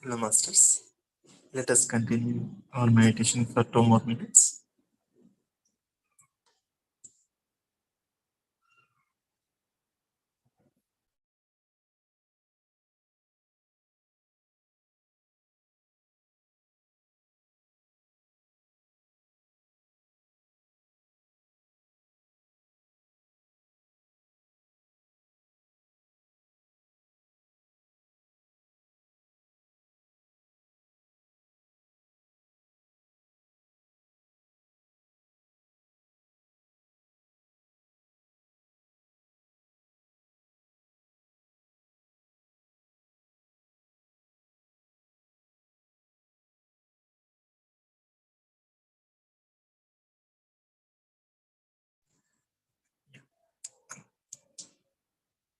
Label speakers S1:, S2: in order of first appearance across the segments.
S1: Hello, Masters. Let us continue our meditation for 2 more minutes.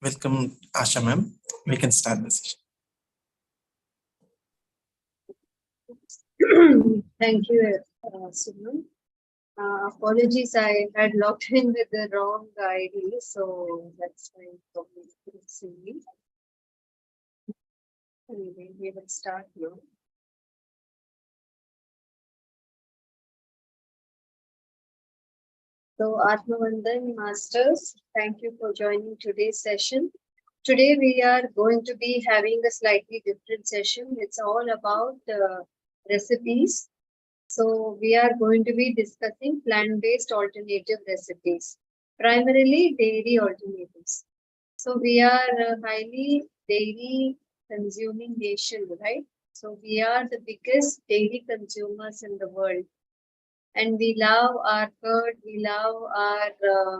S1: Welcome, Asha ma'am. We can start the session.
S2: Thank you, Suman. Apologies, I had logged in with the wrong ID, so that's why you couldn't see me. Anyway, we will start now. So, Atmavandan Masters, thank you for joining today's session. Today we are going to be having a slightly different session. It's all about recipes. So we are going to be discussing plant-based alternative recipes, primarily dairy alternatives. So we are a highly dairy consuming nation, right? So we are the biggest dairy consumers in the world. And we love our curd, we love our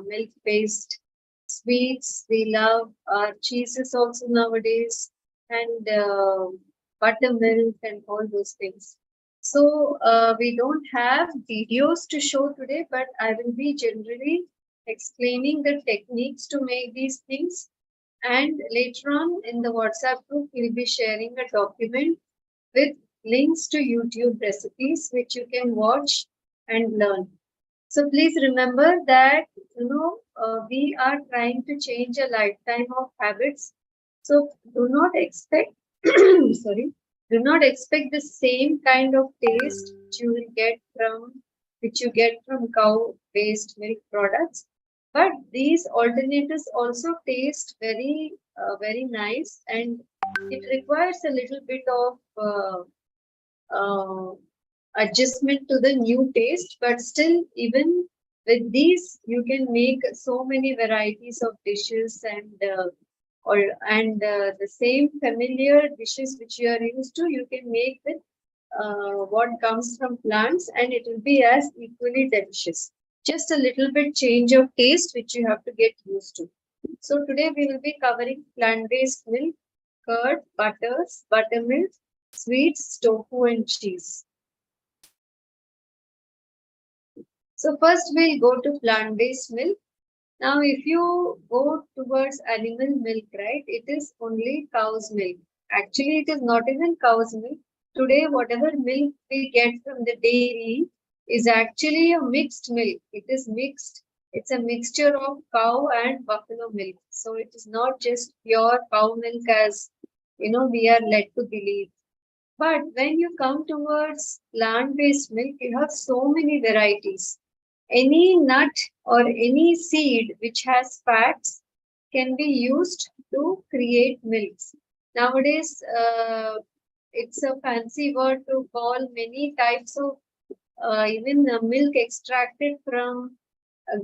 S2: milk-based sweets, we love our cheeses also nowadays, and buttermilk and all those things. So we don't have videos to show today, but I will be generally explaining the techniques to make these things. And later on in the WhatsApp group, we'll be sharing a document with links to YouTube recipes, which you can watch and learn. So please remember that, we are trying to change a lifetime of habits. So do not expect, sorry, do not expect the same kind of taste which you get from cow-based milk products. But these alternatives also taste very, very nice, and it requires a little bit of adjustment to the new taste, but still, even with these, you can make so many varieties of dishes and the same familiar dishes which you are used to, you can make with what comes from plants, and it will be as equally delicious. Just a little bit change of taste which you have to get used to. So today we will be covering plant-based milk, curd, butters, buttermilk, sweets, tofu, and cheese. So first we'll go to plant-based milk. Now, if you go towards animal milk, right, it is only cow's milk. Actually, it is not even cow's milk. Today, whatever milk we get from the dairy is actually a mixed milk. It is mixed. It's a mixture of cow and buffalo milk. So it is not just pure cow milk as, we are led to believe. But when you come towards plant-based milk, you have so many varieties. Any nut or any seed which has fats can be used to create milks. Nowadays, it's a fancy word to call many types of even milk extracted from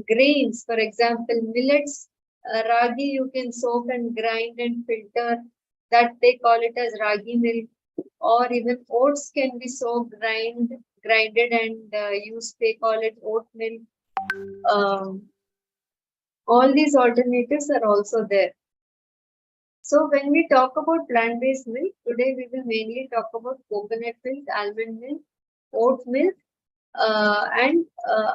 S2: grains. For example, millets, ragi you can soak and grind and filter. That they call it as ragi milk. Or even oats can be soaked, grinded and used. They call it oat milk. All these alternatives are also there. So when we talk about plant-based milk, today we will mainly talk about coconut milk, almond milk, oat milk, and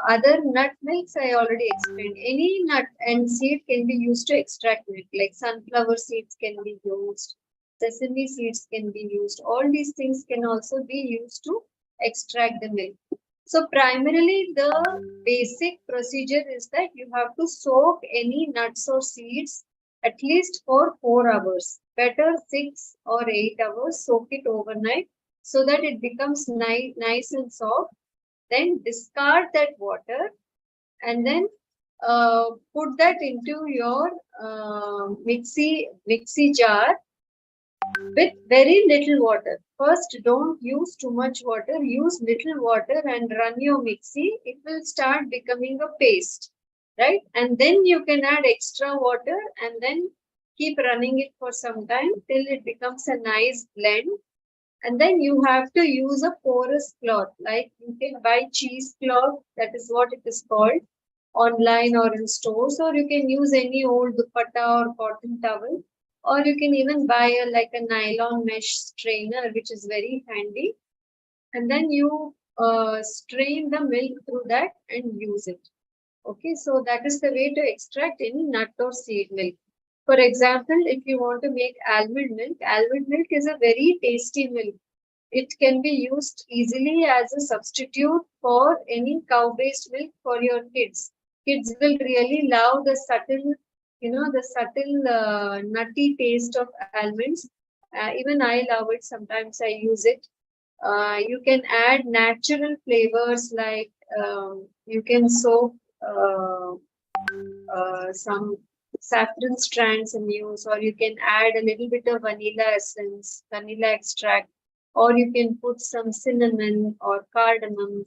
S2: other nut milks I already explained. Any nut and seed can be used to extract milk, like sunflower seeds can be used, sesame seeds can be used. All these things can also be used to extract the milk. So primarily the basic procedure is that you have to soak any nuts or seeds at least for 4 hours. better 6 or 8 hours, soak it overnight so that it becomes nice and soft. Then discard that water and then put that into your mixie jar with very little water. First, don't use too much water, use little water and run your mixie. It will start becoming a paste, right? And then you can add extra water and then keep running it for some time till it becomes a nice blend. And then you have to use a porous cloth, like you can buy cheesecloth, that is what it is called, online or in stores, or you can use any old dupatta or cotton towel, or you can even buy like a nylon mesh strainer, which is very handy. And then you strain the milk through that and use it. Okay, so that is the way to extract any nut or seed milk. For example, if you want to make almond milk is a very tasty milk. It can be used easily as a substitute for any cow-based milk for your kids. Kids will really love the subtle, nutty taste of almonds. Even I love it. Sometimes I use it. You can add natural flavors like you can soak some saffron strands in use, or you can add a little bit of vanilla essence, vanilla extract, or you can put some cinnamon or cardamom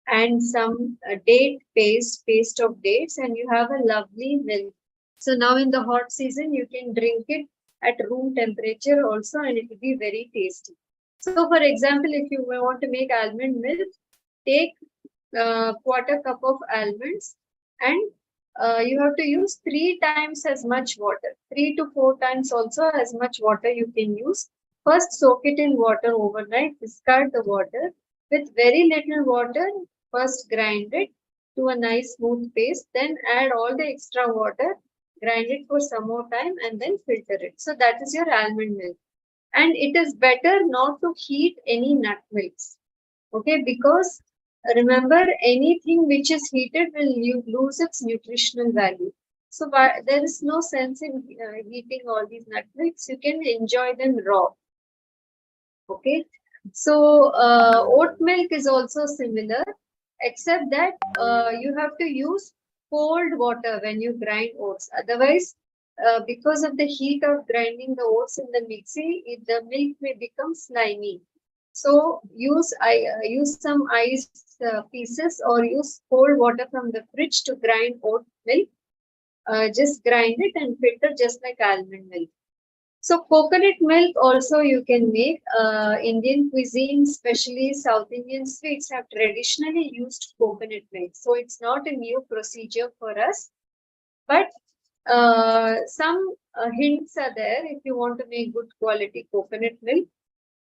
S2: and some paste of dates, and you have a lovely milk. So now in the hot season, you can drink it at room temperature also, and it will be very tasty. So for example, if you want to make almond milk, take quarter cup of almonds and you have to use 3 times as much water, 3 to 4 times also as much water you can use. First, soak it in water overnight, discard the water. With very little water, first grind it to a nice smooth paste, then add all the extra water, grind it for some more time, and then filter it. So that is your almond milk. And it is better not to heat any nut milks, okay, because remember, anything which is heated will lose its nutritional value. So there is no sense in heating all these nut milks. You can enjoy them raw. Okay. So oat milk is also similar, except that you have to use cold water when you grind oats. Otherwise, because of the heat of grinding the oats in the mixie, the milk may become slimy. So use some ice pieces or use cold water from the fridge to grind oat milk. Just grind it and filter just like almond milk. So coconut milk also you can make. Indian cuisine, especially South Indian sweets, have traditionally used coconut milk. So it's not a new procedure for us, but some hints are there if you want to make good quality coconut milk.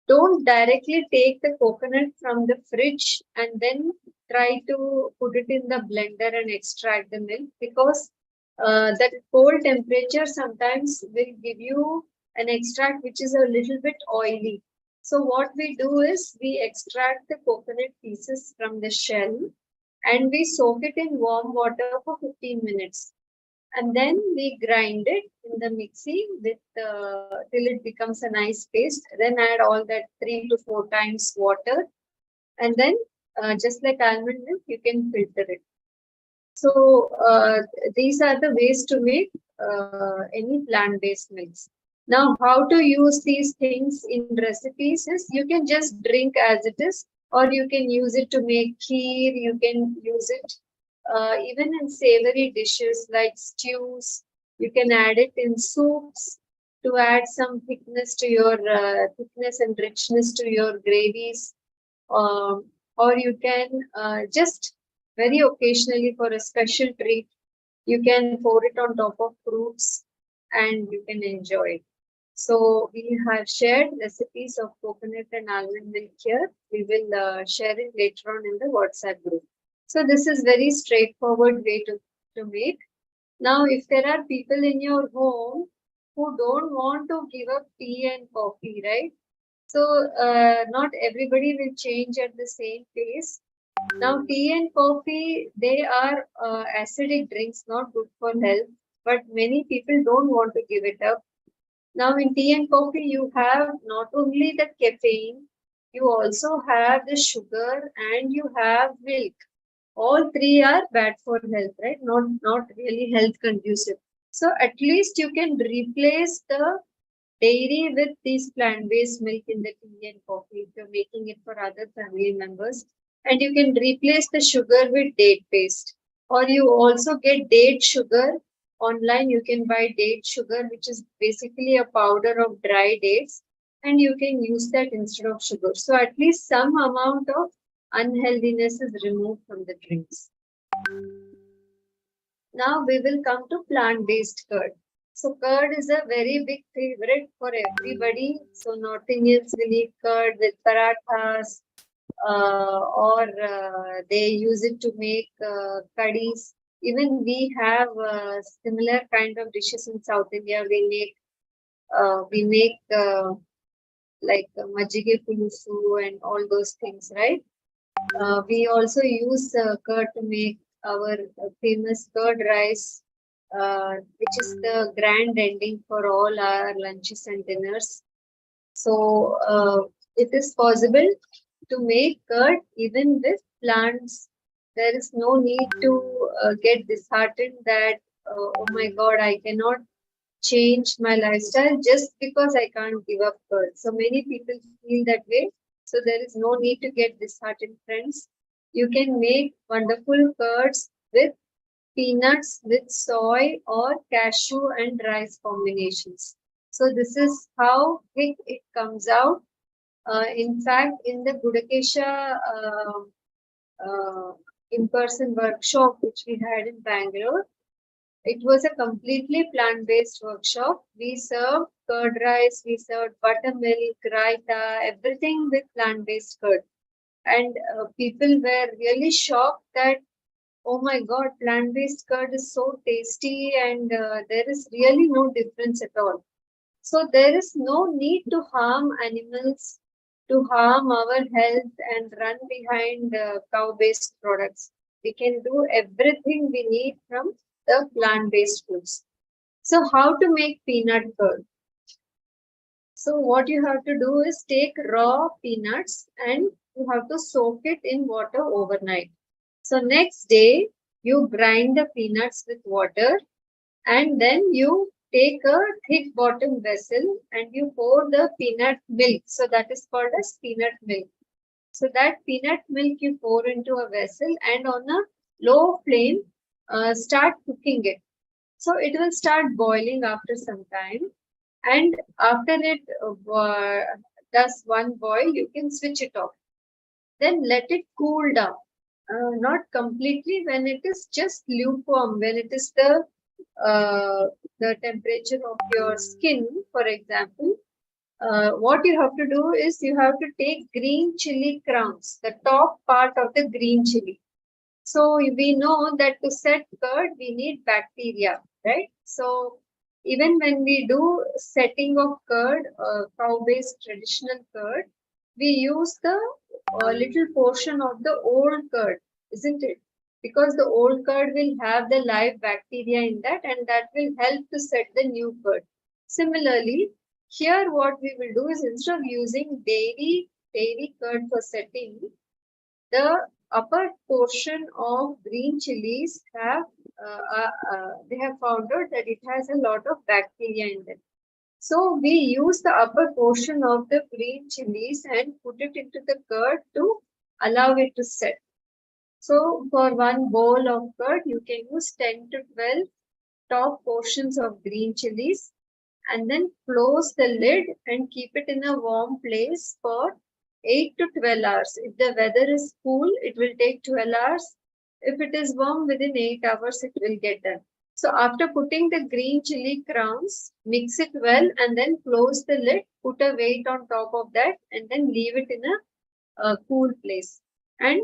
S2: Don't directly take the coconut from the fridge and then try to put it in the blender and extract the milk, because that cold temperature sometimes will give you an extract which is a little bit oily. So what we do is we extract the coconut pieces from the shell and we soak it in warm water for 15 minutes. And then we grind it in the mixie with till it becomes a nice paste. Then add all that 3 to 4 times water, and then just like almond milk, you can filter it. So these are the ways to make any plant-based milks. Now, how to use these things in recipes is you can just drink as it is, or you can use it to make kheer. You can use it even in savory dishes like stews. You can add it in soups to add some thickness to your thickness and richness to your gravies, or you can just very occasionally for a special treat, you can pour it on top of fruits and you can enjoy it. So we have shared recipes of coconut and almond milk here. We will share it later on in the WhatsApp group. So this is very straightforward way to make. Now, if there are people in your home who don't want to give up tea and coffee, right? So not everybody will change at the same pace. Now, tea and coffee, they are acidic drinks, not good for health, but many people don't want to give it up. Now in tea and coffee, you have not only the caffeine, you also have the sugar and you have milk. All three are bad for health, right? Not really health conducive. So at least you can replace the dairy with these plant-based milk in the tea and coffee if you're making it for other family members. And you can replace the sugar with date paste. Or you also get date sugar. Online you can buy date sugar, which is basically a powder of dry dates, and you can use that instead of sugar. So at least some amount of unhealthiness is removed from the drinks. Now we will come to plant-based curd. So curd is a very big favorite for everybody. So North Indians will eat curd with parathas, or they use it to make curries. Even we have similar kind of dishes in South India. We make like majjige pulusu and all those things, right? We also use curd to make our famous curd rice, which is the grand ending for all our lunches and dinners. So it is possible to make curd even with plants. There is no need to get disheartened that, oh my God, I cannot change my lifestyle just because I can't give up curd. So many people feel that way. So there is no need to get disheartened, friends. You can make wonderful curds with peanuts, with soy or cashew and rice combinations. So this is how thick it comes out. In fact, in the Gudakesha in-person workshop which we had in Bangalore, it was a completely plant-based workshop. We served curd rice, we served buttermilk, raita, everything with plant-based curd. And people were really shocked that, oh my God, plant-based curd is so tasty and there is really no difference at all. So there is no need to harm animals, to harm our health and run behind cow-based products. We can do everything we need from the plant-based foods. So how to make peanut curd? So what you have to do is take raw peanuts and you have to soak it in water overnight. So next day you grind the peanuts with water and then you take a thick bottom vessel and you pour the peanut milk. So that is called as peanut milk. So that peanut milk you pour into a vessel and on a low flame start cooking it. So it will start boiling after some time, and after it does one boil, you can switch it off. Then let it cool down. Not completely, when it is just lukewarm, when it is the temperature of your skin, for example. What you have to do is you have to take green chili crowns, the top part of the green chili. So we know that to set curd, we need bacteria, right? So even when we do setting of curd, cow-based traditional curd, we use the little portion of the old curd, isn't it? Because the old curd will have the live bacteria in that and that will help to set the new curd. Similarly, here what we will do is instead of using dairy curd for setting, the upper portion of green chilies have they have found out that it has a lot of bacteria in them. So we use the upper portion of the green chilies and put it into the curd to allow it to set. So for one bowl of curd, you can use 10 to 12 top portions of green chilies and then close the lid and keep it in a warm place for 8 to 12 hours. If the weather is cool, it will take 12 hours. If it is warm, within 8 hours, it will get done. So after putting the green chili crowns, mix it well and then close the lid, put a weight on top of that and then leave it in a cool place. And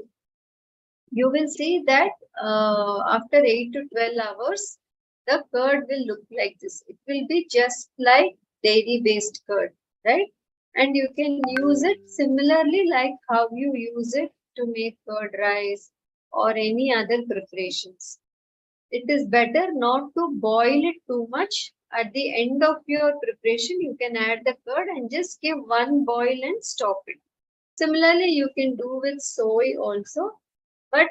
S2: you will see that after 8 to 12 hours, the curd will look like this. It will be just like dairy-based curd, right? And you can use it similarly like how you use it to make curd rice or any other preparations. It is better not to boil it too much. at the end of your preparation, you can add the curd and just give one boil and stop it. Similarly, you can do with soy also, but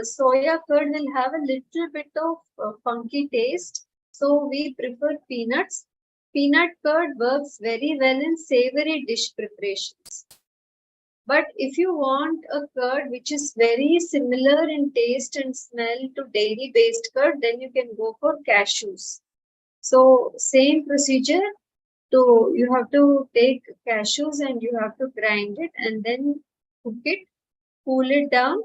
S2: soya curd will have a little bit of funky taste. So we prefer peanuts. Peanut curd works very well in savory dish preparations. But if you want a curd which is very similar in taste and smell to dairy based curd, then you can go for cashews. So same procedure, you have to take cashews and you have to grind it and then cook it, cool it down,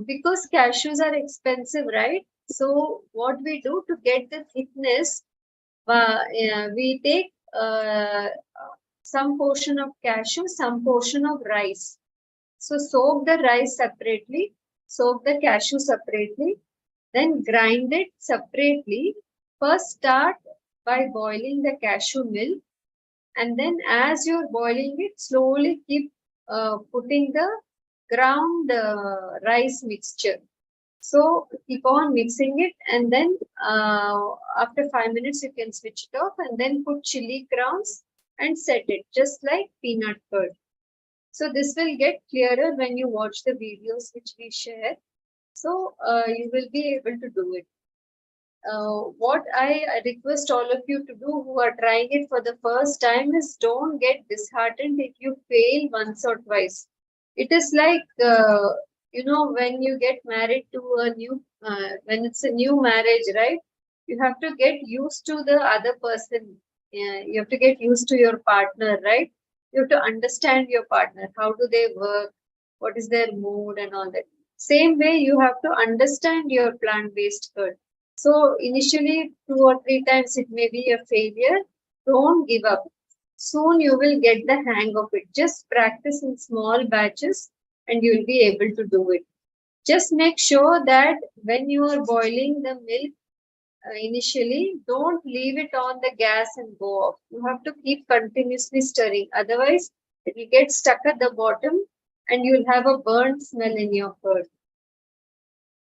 S2: because cashews are expensive, right? So what we do to get the thickness, we take some portion of cashew, some portion of rice. So soak the rice separately, soak the cashew separately, then grind it separately. First start by boiling the cashew milk, and then as you're boiling it, slowly keep putting the ground rice mixture. So keep on mixing it, and then after 5 minutes you can switch it off, and then put chili grounds and set it just like peanut curd. So this will get clearer when you watch the videos which we share. So you will be able to do it. What I request all of you to do who are trying it for the first time is don't get disheartened if you fail once or twice. It is like, when you get married to a new, when it's a new marriage, right? You have to get used to the other person. You have to get used to your partner, right? You have to understand your partner. How do they work? What is their mood and all that. Same way, you have to understand your plant-based curd. So initially 2 or 3 times it may be a failure. Don't give up. Soon you will get the hang of it. Just practice in small batches and you will be able to do it. Just make sure that when you are boiling the milk initially, don't leave it on the gas and go off. You have to keep continuously stirring. Otherwise, it will get stuck at the bottom and you will have a burnt smell in your curd.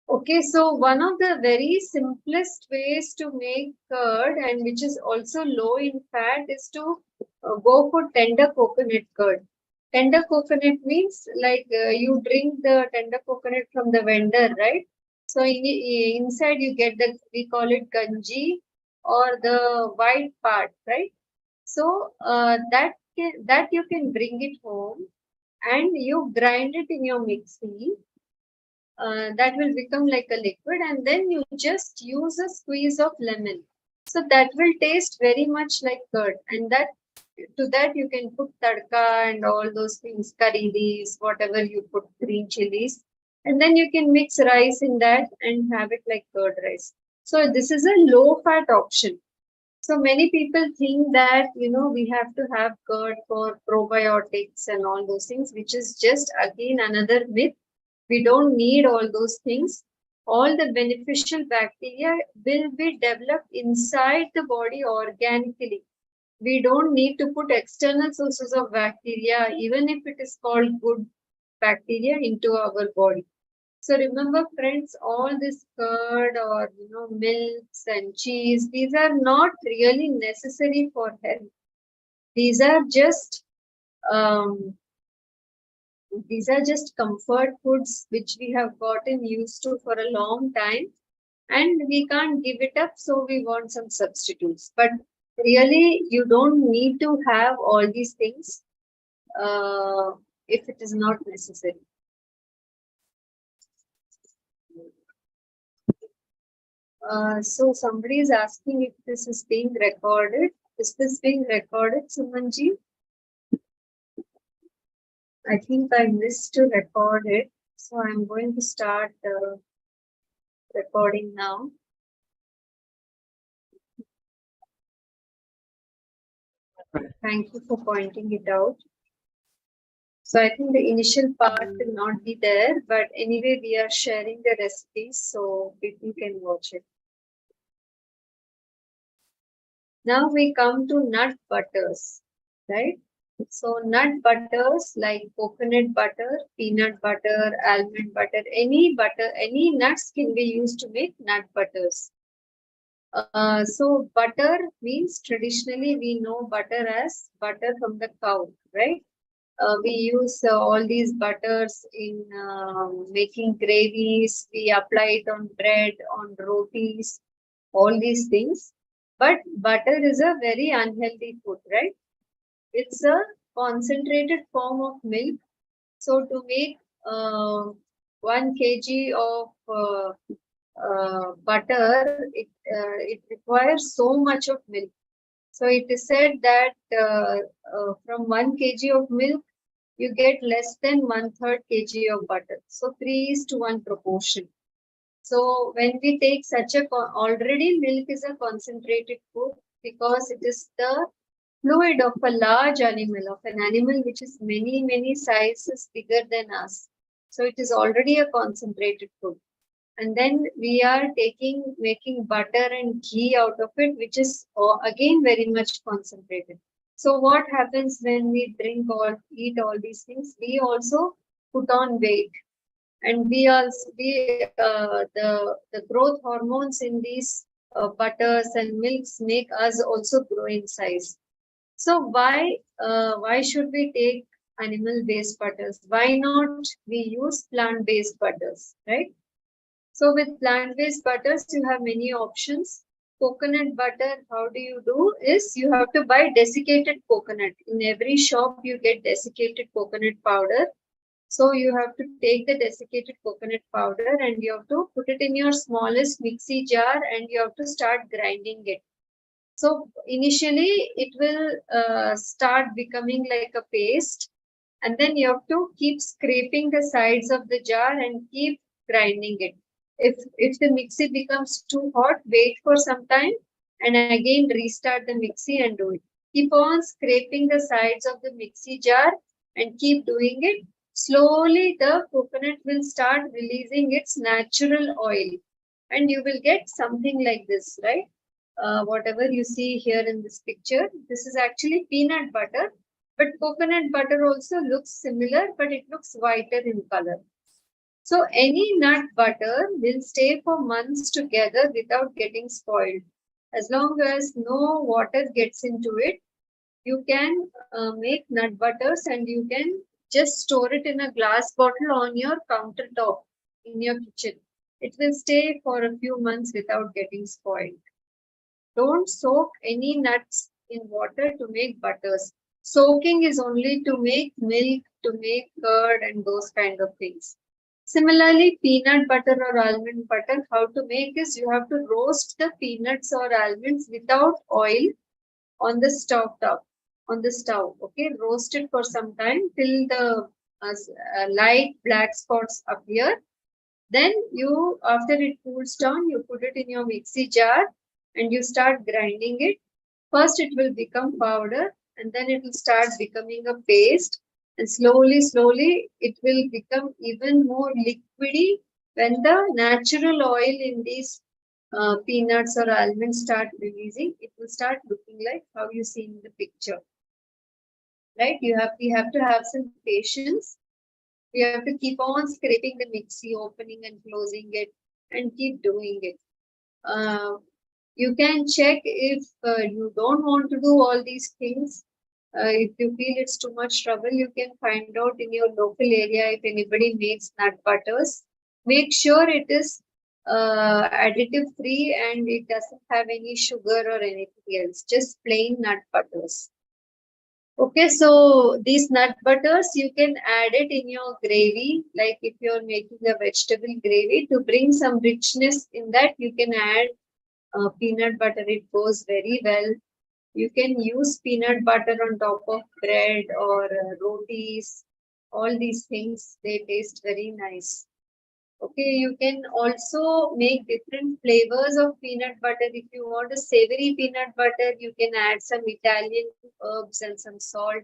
S2: Okay, so one of the very simplest ways to make curd and which is also low in fat is to go for tender coconut curd. Tender coconut means like you drink the tender coconut from the vendor, right? So inside you get we call it ganji or the white part, right? So that you can bring it home and you grind it in your mixie. That will become like a liquid, and then you just use a squeeze of lemon. So that will taste very much like curd, and to that you can put tadka and all those things, curry leaves, whatever you put, green chilies, and then you can mix rice in that and have it like curd rice. So this is a low fat option. So many people think that, we have to have curd for probiotics and all those things, which is just again another myth. We don't need all those things. All the beneficial bacteria will be developed inside the body organically. We don't need to put external sources of bacteria, even if it is called good bacteria, into our body. So remember, friends, all this curd or milks and cheese, these are not really necessary for health. These are just comfort foods which we have gotten used to for a long time and we can't give it up, so we want some substitutes. But really, you don't need to have all these things if it is not necessary. So somebody is asking if this is being recorded. Is this being recorded, Sumanji? I think I missed to record it, so I'm going to start recording now. Thank you for pointing it out. So I think the initial part will not be there, but anyway, we are sharing the recipes, so people can watch it. Now we come to nut butters, right? So nut butters like coconut butter, peanut butter, almond butter, any nuts can be used to make nut butters. So butter means traditionally we know butter as butter from the cow, right? We use all these butters in making gravies. We apply it on bread, on rotis, all these things. But butter is a very unhealthy food, right? It's a concentrated form of milk. So to make 1 kg of butter, it requires so much of milk. So it is said that from 1 kg of milk, you get less than 1/3 kg of butter. So 3:1 proportion. So when we take such a, already milk is a concentrated food because it is the fluid of a large animal, of an animal which is many, many sizes bigger than us. So it is already a concentrated food. And then we are making butter and ghee out of it, which is again very much concentrated. So what happens when we eat all these things? We also put on weight, and the growth hormones in these butters and milks make us also grow in size. So why should we take animal-based butters? Why not we use plant-based butters, right? So with plant-based butters, you have many options. Coconut butter, how do you do is you have to buy desiccated coconut. In every shop, you get desiccated coconut powder. So you have to take the desiccated coconut powder and you have to put it in your smallest mixie jar and you have to start grinding it. So initially, it will start becoming like a paste, and then you have to keep scraping the sides of the jar and keep grinding it. If the mixie becomes too hot, wait for some time and again restart the mixie and do it. Keep on scraping the sides of the mixie jar and keep doing it. Slowly, the coconut will start releasing its natural oil, and you will get something like this, right? Whatever you see here in this picture, this is actually peanut butter, but coconut butter also looks similar, but it looks whiter in color. So any nut butter will stay for months together without getting spoiled. As long as no water gets into it, you can make nut butters and you can just store it in a glass bottle on your countertop in your kitchen. It will stay for a few months without getting spoiled. Don't soak any nuts in water to make butters. Soaking is only to make milk, to make curd and those kind of things. Similarly, peanut butter or almond butter, how to make is you have to roast the peanuts or almonds without oil on the stove top, on the stove. Okay, roast it for some time till the light black spots appear. Then you, after it cools down, you put it in your mixie jar and you start grinding it. First, it will become powder and then it will start becoming a paste. And slowly, slowly, it will become even more liquidy when the natural oil in these peanuts or almonds start releasing. It will start looking like how you see in the picture. Right? We have to have some patience. We have to keep on scraping the mixie, opening and closing it, and keep doing it. You can check if you don't want to do all these things. If you feel it's too much trouble, you can find out in your local area if anybody makes nut butters. Make sure it is additive free and it doesn't have any sugar or anything else, just plain nut butters. Okay, so these nut butters, you can add it in your gravy, like if you're making a vegetable gravy, to bring some richness in that, you can add peanut butter. It goes very well. You can use peanut butter on top of bread or rotis. All these things, they taste very nice. Okay, you can also make different flavors of peanut butter. If you want a savory peanut butter, you can add some Italian herbs and some salt.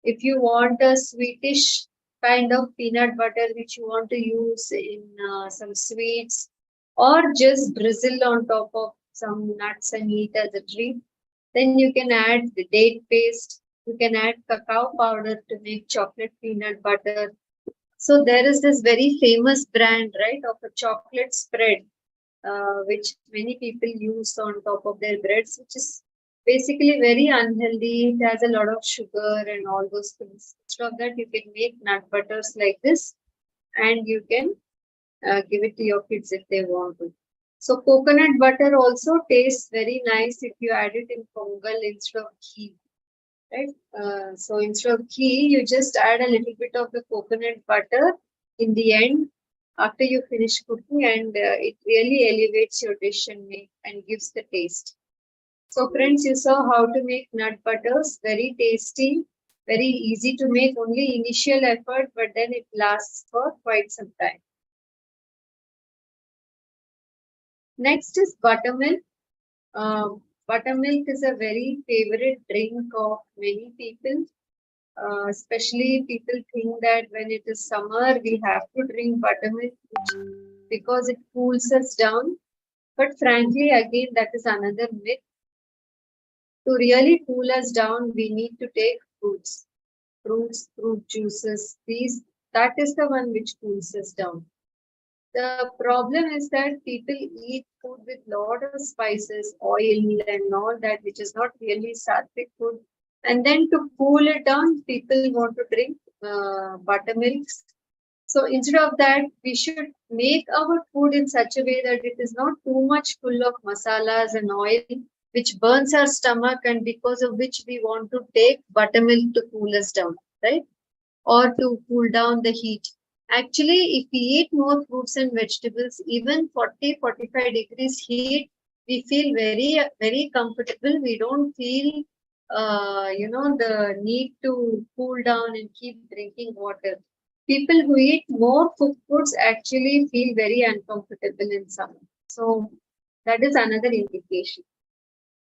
S2: If you want a sweetish kind of peanut butter, which you want to use in some sweets, or just drizzle on top of some nuts and eat as a treat, then you can add the date paste. You can add cacao powder to make chocolate peanut butter. So there is this very famous brand, right, of a chocolate spread. which many people use on top of their breads, which is basically very unhealthy. It has a lot of sugar and all those things. Instead of that, you can make nut butters like this, and you can give it to your kids if they want to. So coconut butter also tastes very nice if you add it in pongal instead of ghee, right? So instead of ghee, you just add a little bit of the coconut butter in the end after you finish cooking, and it really elevates your dish and gives the taste. So friends, you saw how to make nut butters, very tasty, very easy to make, only initial effort, but then it lasts for quite some time. Next is buttermilk. Buttermilk is a very favorite drink of many people. Especially people think that when it is summer, we have to drink buttermilk because it cools us down. But frankly, again, that is another myth. To really cool us down, we need to take fruits, fruit juices. That is the one which cools us down. The problem is that people eat food with lot of spices, oil, and all that, which is not really sattvic food. And then to cool it down, people want to drink buttermilks. So instead of that, we should make our food in such a way that it is not too much full of masalas and oil, which burns our stomach, and because of which we want to take buttermilk to cool us down, right? Or to cool down the heat. Actually, if we eat more fruits and vegetables, even 40-45 degrees heat, we feel very comfortable. We don't feel, the need to cool down and keep drinking water. People who eat more cooked foods actually feel very uncomfortable in summer. So that is another indication.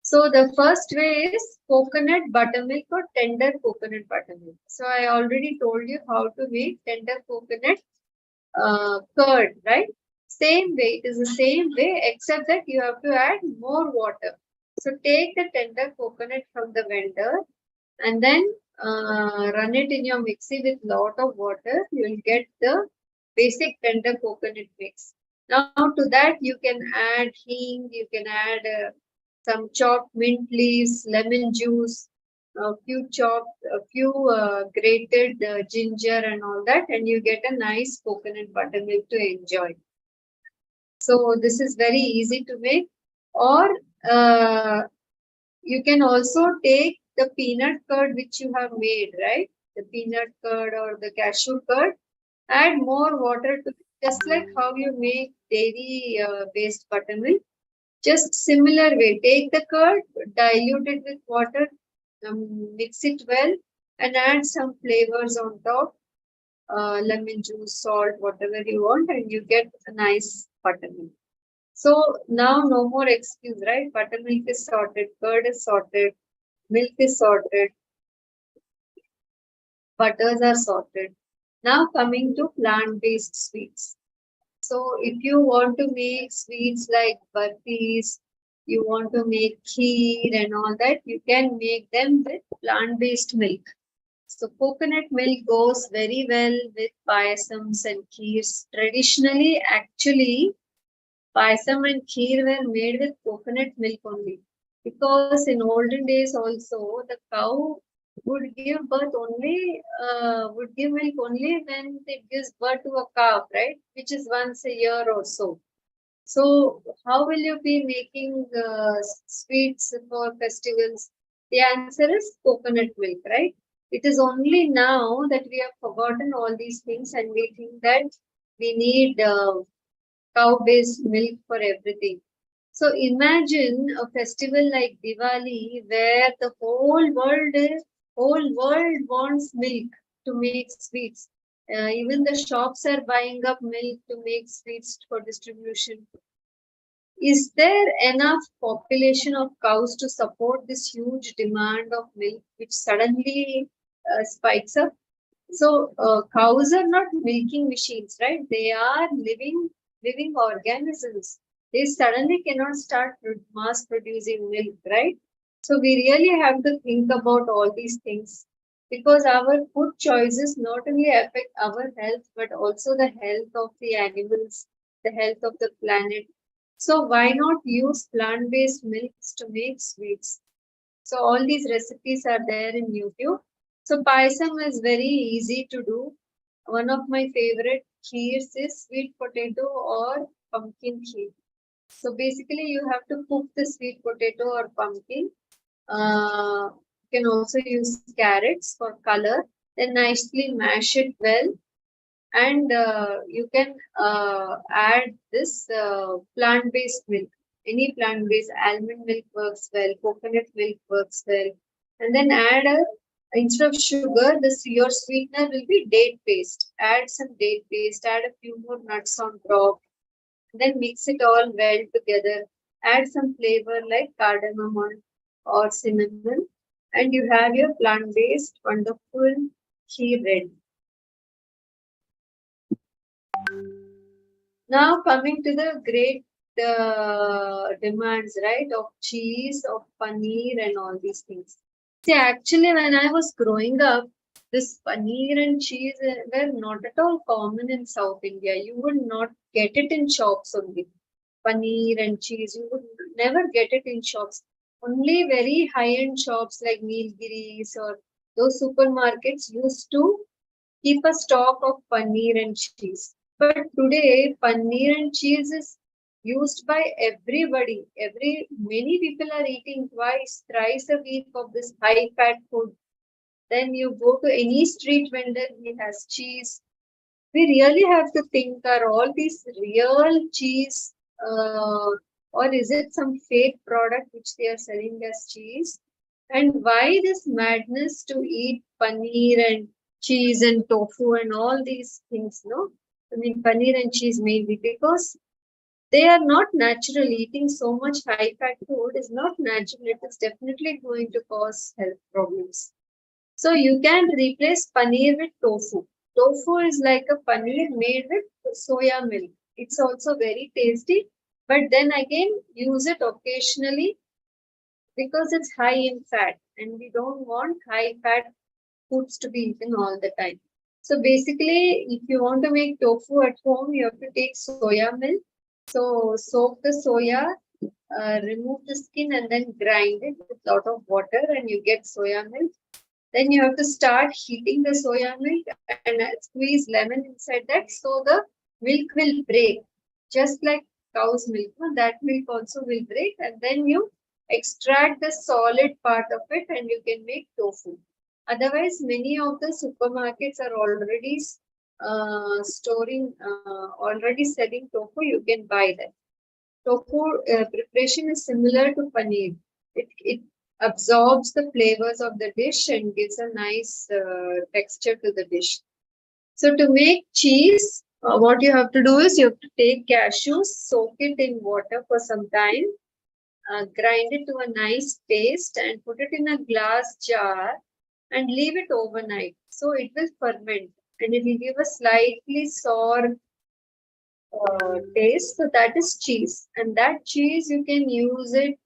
S2: So the first way is coconut buttermilk or tender coconut buttermilk. So I already told you how to make tender coconut curd, right? Same way, it is the same way, except that you have to add more water. So take the tender coconut from the vendor and then run it in your mixie with lot of water. You will get the basic tender coconut mix. Now to that you can add hing, you can add some chopped mint leaves, lemon juice, a few grated ginger and all that, and you get a nice coconut buttermilk to enjoy. So this is very easy to make. Or you can also take the peanut curd which you have made, right? The peanut curd or the cashew curd, add more water to it, just like how you make dairy based buttermilk. Just similar way, take the curd, dilute it with water, mix it well, and add some flavors on top, lemon juice, salt, whatever you want, and you get a nice buttermilk. So now no more excuse, right? Buttermilk is sorted, curd is sorted, milk is sorted, butters are sorted. Now coming to plant-based sweets. So if you want to make sweets like burfis, you want to make kheer and all that, you can make them with plant-based milk. So coconut milk goes very well with payasams and kheers. Traditionally, actually, payasam and kheer were made with coconut milk only. Because in olden days also, the cow would give birth only, would give milk only when it gives birth to a calf, right? Which is once a year or so. So how will you be making sweets for festivals? The answer is coconut milk, right? It is only now that we have forgotten all these things and we think that we need cow-based milk for everything. So imagine a festival like Diwali where the whole world wants milk to make sweets. Even the shops are buying up milk to make sweets for distribution. Is there enough population of cows to support this huge demand of milk, which suddenly spikes up? So cows are not milking machines, right? They are living organisms. They suddenly cannot start mass producing milk, right? So we really have to think about all these things because our food choices not only affect our health but also the health of the animals, the health of the planet. So why not use plant-based milks to make sweets? So all these recipes are there in YouTube. So payasam is very easy to do. One of my favorite kheers is sweet potato or pumpkin kheer. So basically you have to cook the sweet potato or pumpkin. You can also use carrots for color. Then nicely mash it well, and you can add this plant-based milk. Any plant-based almond milk works well, coconut milk works well, and then add a instead of sugar, this your sweetener will be date paste. Add some date paste, add a few more nuts on top, then mix it all well together. Add some flavor like cardamom or cinnamon, and you have your plant-based wonderful kheer ready. Now coming to the great demands, right, of cheese, of paneer and all these things. See, actually when I was growing up, this paneer and cheese were not at all common in South India. You would not get it in shops only. Paneer and cheese, you would never get it in shops. Only very high-end shops like Nilgiris or those supermarkets used to keep a stock of paneer and cheese. But today, paneer and cheese is used by everybody. Many people are eating twice, thrice a week of this high-fat food. Then you go to any street vendor, he has cheese. We really have to think: are all these real cheese, or is it some fake product which they are selling as cheese? And why this madness to eat paneer and cheese and tofu and all these things? No, I mean paneer and cheese mainly because they are not natural. Eating so much high fat food is not natural. It is definitely going to cause health problems. So you can replace paneer with tofu. Tofu is like a paneer made with soya milk. It's also very tasty, but then again use it occasionally because it's high in fat and we don't want high fat foods to be eaten all the time. So basically, if you want to make tofu at home, you have to take soya milk. So soak the soya, remove the skin and then grind it with a lot of water and you get soya milk. Then you have to start heating the soya milk and squeeze lemon inside that so the milk will break. Just like cow's milk, no? That milk also will break and then you extract the solid part of it and you can make tofu. Otherwise, many of the supermarkets are already already selling tofu. You can buy that. Tofu preparation is similar to paneer. It absorbs the flavors of the dish and gives a nice texture to the dish. So to make cheese, what you have to do is you have to take cashews, soak it in water for some time, grind it to a nice paste and put it in a glass jar and leave it overnight. So it will ferment and it will give a slightly sour taste. So that is cheese. And that cheese you can use it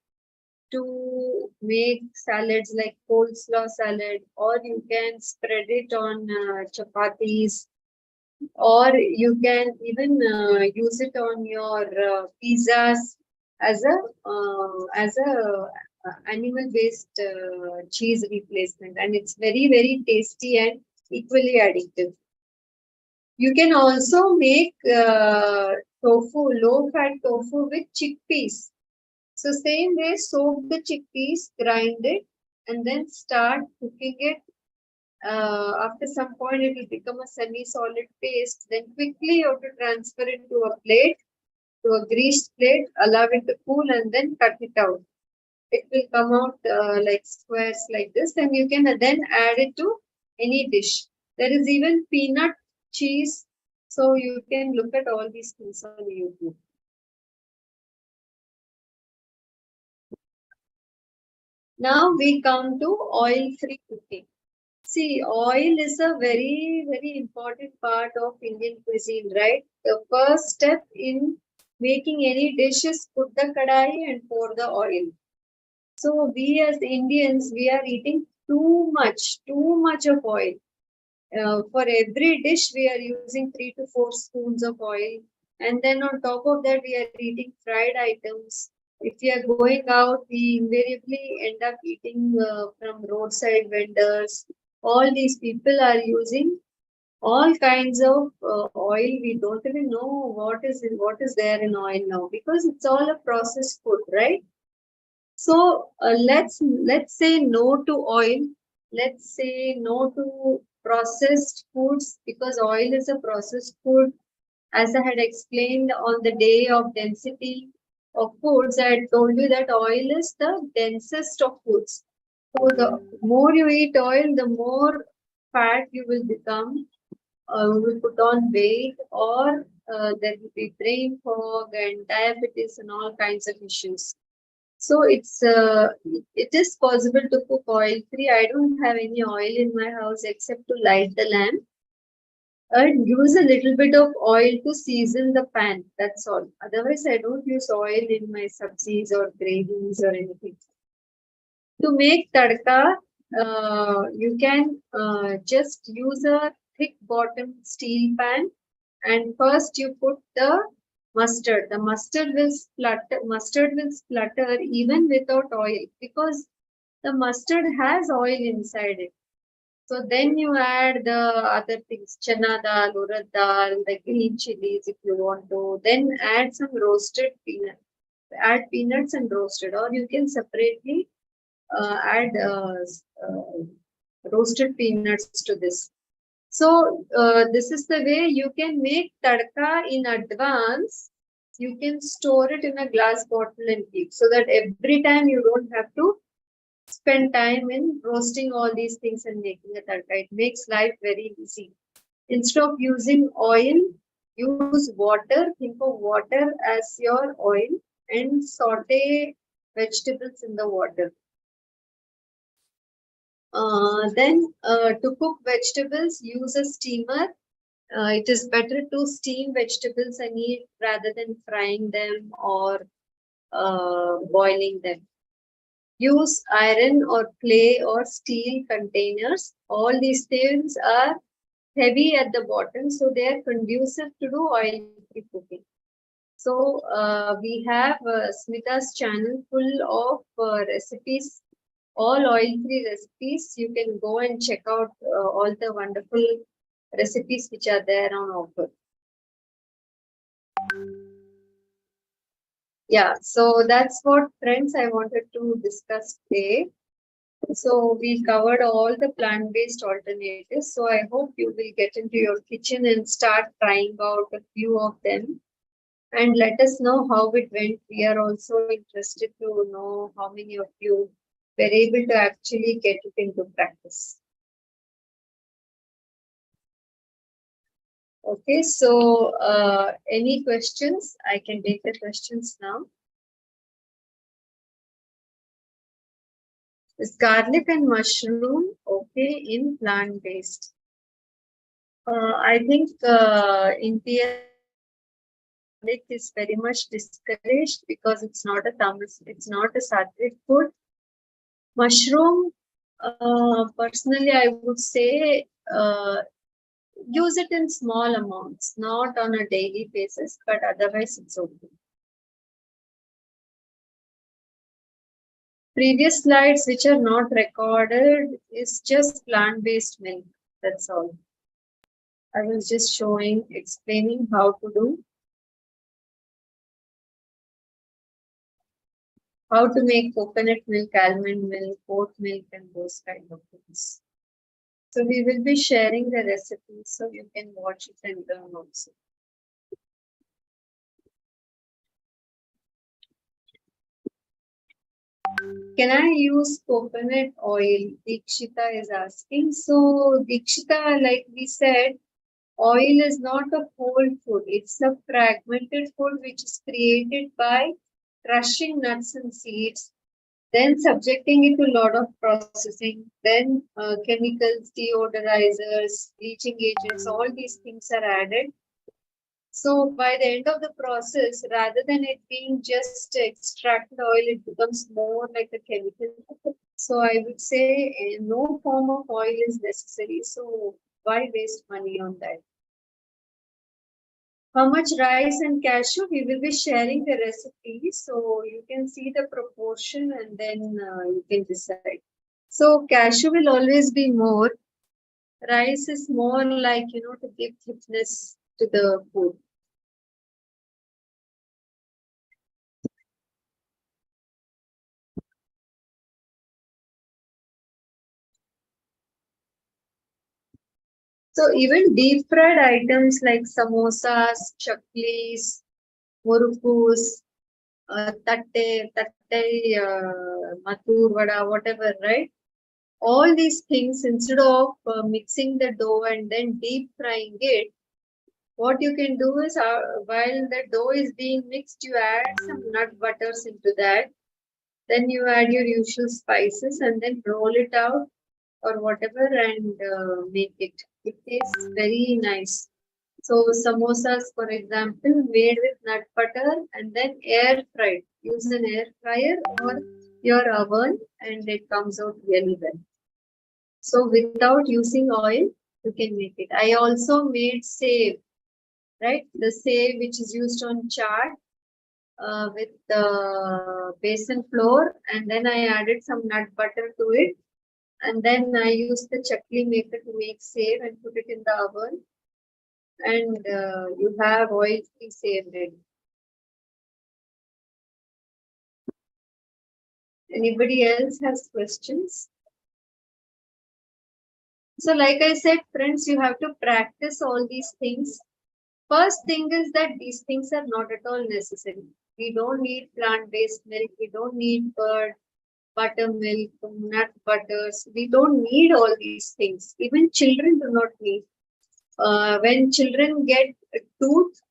S2: to make salads like coleslaw salad, or you can spread it on chapatis, or you can even use it on your pizzas as a animal based cheese replacement, and it's very tasty and equally addictive. You can also make tofu, low fat tofu with chickpeas. So same way, soak the chickpeas, grind it, and then start cooking it. After some point, it will become a semi-solid paste. Then quickly you have to transfer it to a plate, to a greased plate, allow it to cool, and then cut it out. It will come out like squares like this, and you can then add it to any dish. There is even peanut cheese, so you can look at all these things on YouTube. Now we come to oil-free cooking. See, oil is a very important part of Indian cuisine, right? The first step in making any dish is put the kadai and pour the oil. So we as Indians, we are eating too much of oil. For every dish, we are using 3 to 4 spoons of oil. And then on top of that, we are eating fried items. If we are going out, we invariably end up eating from roadside vendors. All these people are using all kinds of oil. We don't even know what is there in oil now, because it's all a processed food, right? So let's say no to oil. Let's say no to processed foods, because oil is a processed food. As I had explained on the day of density of foods, I had told you that oil is the densest of foods. So the more you eat oil, the more fat you will become, you will put on weight, or there will be brain fog and diabetes and all kinds of issues. So it is possible to cook oil free. I don't have any oil in my house except to light the lamp. And use a little bit of oil to season the pan. That's all. Otherwise, I don't use oil in my sabzis or gravies or anything. To make tadka, you can just use a thick bottom steel pan, and first you put the mustard. The mustard will splutter. Mustard will splutter even without oil, because the mustard has oil inside it. So then you add the other things, chana dal, urad dal, the green chilies if you want to. Then add some roasted peanuts. Add peanuts and roasted, or you can separately add roasted peanuts to this. So this is the way you can make tadka in advance. You can store it in a glass bottle and keep, so that every time you don't have to spend time in roasting all these things and making a tadka. It makes life very easy. Instead of using oil, use water. Think of water as your oil and saute vegetables in the water. Then to cook vegetables, use a steamer. It is better to steam vegetables and eat rather than frying them or boiling them. Use iron or clay or steel containers. All these things are heavy at the bottom, so they are conducive to do oil-free cooking. So we have Smita's channel full of recipes, all oil-free recipes. You can go and check out all the wonderful recipes which are there on offer. Yeah, so that's what, friends, I wanted to discuss today. So we covered all the plant-based alternatives. So I hope you will get into your kitchen and start trying out a few of them. And let us know how it went. We are also interested to know how many of you were able to actually get it into practice. Okay, so any questions? I can take the questions now. Is garlic and mushroom okay in plant-based? I think in PL garlic is very much discouraged because it's not a tamas, it's not a sattvic food. Mushroom, personally, I would say use it in small amounts, not on a daily basis, but otherwise it's okay. Previous slides which are not recorded is just plant-based milk. That's all. I was just explaining how to do. How to make coconut milk, almond milk, oat milk, and those kind of things. So we will be sharing the recipe so you can watch it and learn also. Can I use coconut oil? Dikshita is asking. So Dikshita, like we said, oil is not a whole food. It's a fragmented food which is created by crushing nuts and seeds, then subjecting it to a lot of processing, then chemicals, deodorizers, bleaching agents, all these things are added. So by the end of the process, rather than it being just extracted oil, it becomes more like a chemical. So I would say no form of oil is necessary. So why waste money on that? How much rice and cashew? We will be sharing the recipe, so you can see the proportion and then you can decide. So cashew will always be more. Rice is more like, to give thickness to the food. So even deep fried items like samosas, chaklis, murukus, matur vada, whatever, right? All these things, instead of mixing the dough and then deep frying it, what you can do is while the dough is being mixed, you add some nut butters into that. Then you add your usual spices and then roll it out or whatever and make it. It tastes very nice. So samosas, for example, made with nut butter and then air fried. Use an air fryer or your oven and it comes out really well. So without using oil, you can make it. I also made save, right? The save which is used on chaat with the besan flour, and then I added some nut butter to it, and then I used the chakli maker to make save and put it in the oven, and you have oil-free save ready. Anybody else has questions? So like I said, friends, you have to practice all these things. First thing is that these things are not at all necessary. We don't need plant-based milk. We don't need buttermilk, nut butters. We don't need all these things. Even children do not need. When children get a tooth,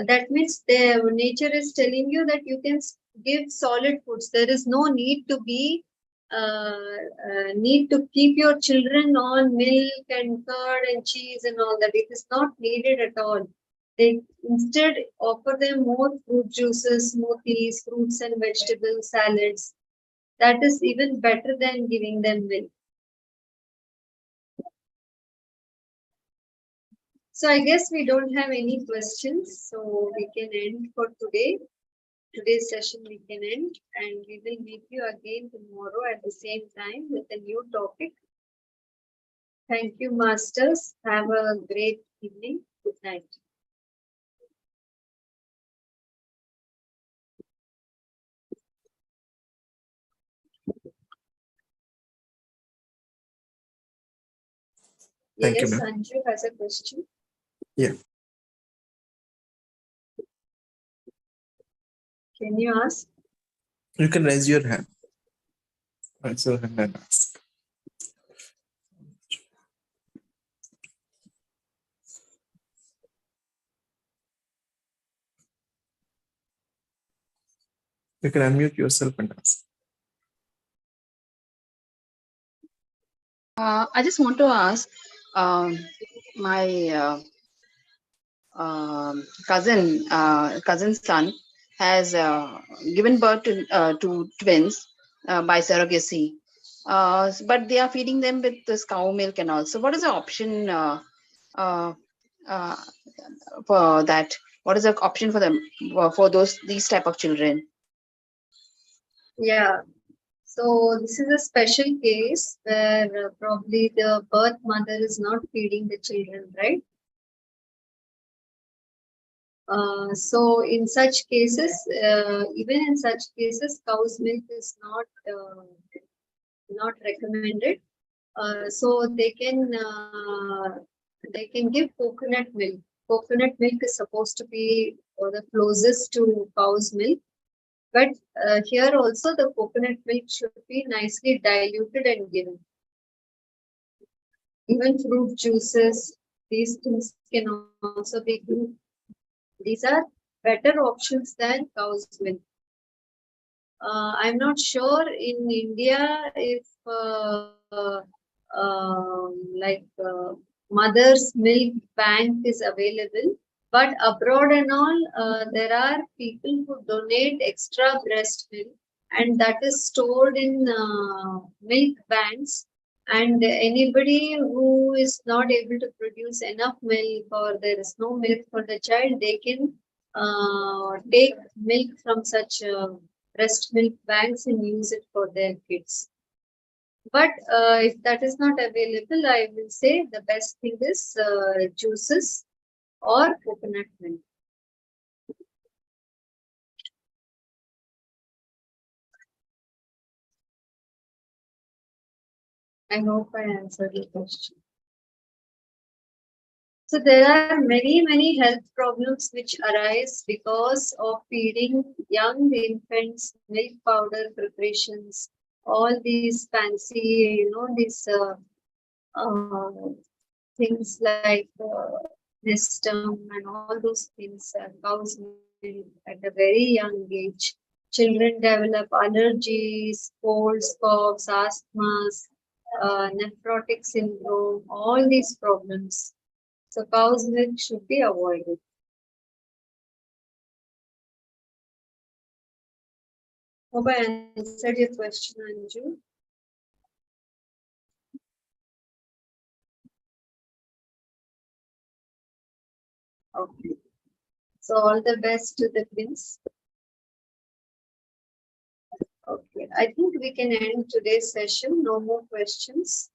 S2: that means their nature is telling you that you can give solid foods. There is no need to be need to keep your children on milk and curd and cheese and all that. It is not needed at all. They instead offer them more fruit juices, smoothies, fruits and vegetables, salads. That is even better than giving them milk. So I guess we don't have any questions. So we can end for today. Today's session we can end, and we will meet you again tomorrow at the same time with a new topic. Thank you, Masters. Have a great evening. Good night.
S1: Thank you,
S2: Yes,
S1: ma'am.
S2: Sanju has a question.
S1: Yeah.
S2: Can you ask?
S1: You can raise your hand. Raise your hand and ask. You can unmute yourself and ask.
S3: I just want to ask my cousin's son has given birth to twins by surrogacy, but they are feeding them with this cow milk and all. So what is the option for that? What is the option for them for these type of children?
S2: Yeah. So this is a special case where probably the birth mother is not feeding the children, right? So in such cases, even in such cases, cow's milk is not recommended. So they can give coconut milk. Coconut milk is supposed to be the closest to cow's milk, but here also the coconut milk should be nicely diluted and given. Even fruit juices, these things can also be given. These are better options than cow's milk. I'm not sure in India if mother's milk bank is available, but abroad and all, there are people who donate extra breast milk, and that is stored in milk banks, And anybody who is not able to produce enough milk or there is no milk for the child, they can take milk from such breast milk banks and use it for their kids. But if that is not available, I will say the best thing is juices or coconut milk. I hope I answered your question. So there are many health problems which arise because of feeding young infants milk powder preparations, all these fancy, these things like wisdom and all those things, cow's milk at a very young age. Children develop allergies, colds, coughs, asthmas, nephrotic syndrome, all these problems. So cow's milk should be avoided. Hope I answered your question, Anju. Okay. So all the best to the twins. Okay. I think we can end today's session. No more questions.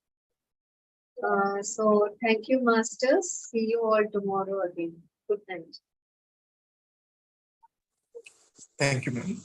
S2: So thank you, masters. See you all tomorrow again. Good night.
S1: Thank you, ma'am.